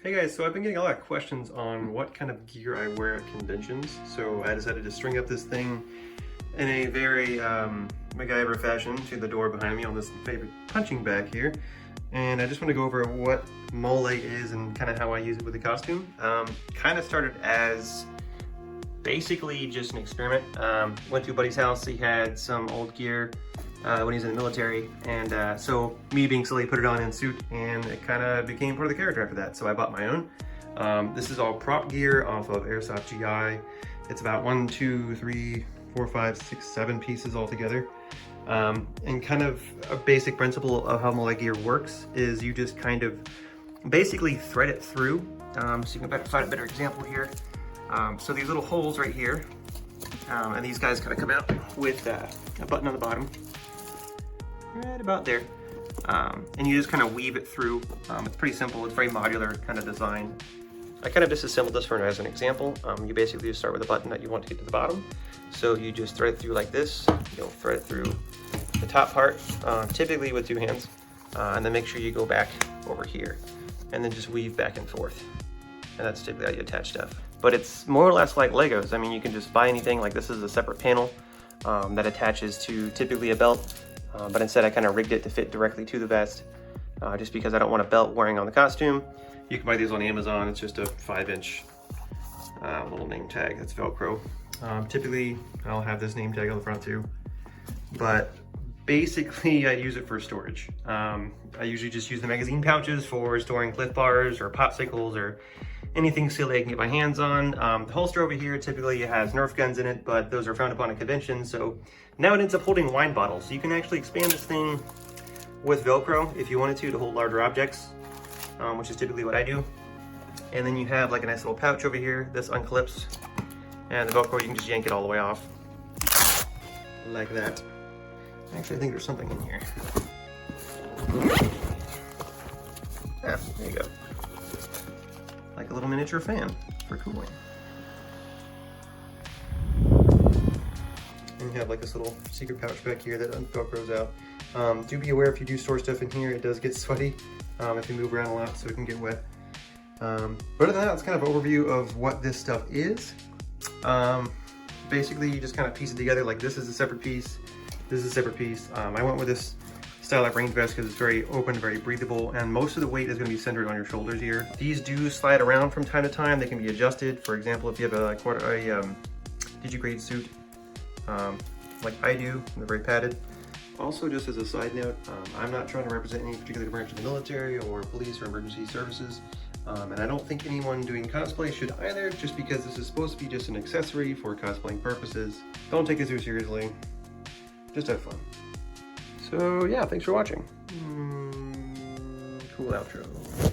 Hey guys, so I've been getting a lot of questions on what kind of gear I wear at conventions. So I decided to string up this thing in a very MacGyver fashion to the door behind me on this favorite punching bag here. And I just want to go over what mole is and kind of how I use it with the costume. Kind of started as basically just an experiment. Went to a buddy's house, he had some old gear when he was in the military, and so me being silly put it on in suit, and it kind of became part of the character after that. So I bought my own. This is all prop gear off of Airsoft GI. It's about 1, 2, 3, 4, 5, 6, 7 pieces all together. And kind of a basic principle of how mole gear works is you just kind of basically thread it through. So you can find a better example here. So these little holes right here, and these guys kind of come out with a button on the bottom, right about there. And you just kind of weave it through. It's pretty simple, it's very modular kind of design. I kind of disassembled this for as an example. You basically just start with a button that you want to get to the bottom. So you just thread it through like this. You'll thread it through the top part, typically with 2 hands. And then make sure you go back over here and then just weave back and forth. And that's typically how you attach stuff. But it's more or less like Legos. I mean, you can just buy anything. Like this is a separate panel that attaches to typically a belt. But instead I kind of rigged it to fit directly to the vest, just because I don't want a belt wearing on the costume. You can buy these on Amazon. It's just a 5-inch little name tag that's Velcro. Typically I'll have this name tag on the front too, but basically I use it for storage. I usually just use the magazine pouches for storing Cliff Bars or popsicles or anything silly I can get my hands on. The holster over here typically has Nerf guns in it, but those are frowned upon at conventions, so now it ends up holding wine bottles. So you can actually expand this thing with Velcro if you wanted to hold larger objects, which is typically what I do. And then you have like a nice little pouch over here. This unclips, and the Velcro, you can just yank it all the way off like that. Actually, I think there's something in here. Yeah, there you go. Like a little miniature fan for cooling. And you have like this little secret pouch back here that Velcros out. Do be aware if you do store stuff in here, it does get sweaty if you move around a lot, so it can get wet. But other than that, it's kind of an overview of what this stuff is. Basically, you just kind of piece it together. Like this is a separate piece, this is a separate piece. I went with this style like range vest because it's very open, very breathable, and most of the weight is going to be centered on your shoulders here. These do slide around from time to time. They can be adjusted. For example, if you have a digigrade suit, like I do, they're very padded. Also, just as a side note, I'm not trying to represent any particular branch of the military or police or emergency services, and I don't think anyone doing cosplay should either, just because this is supposed to be just an accessory for cosplaying purposes. Don't take it too seriously, just have fun. So yeah, thanks for watching. Cool outro.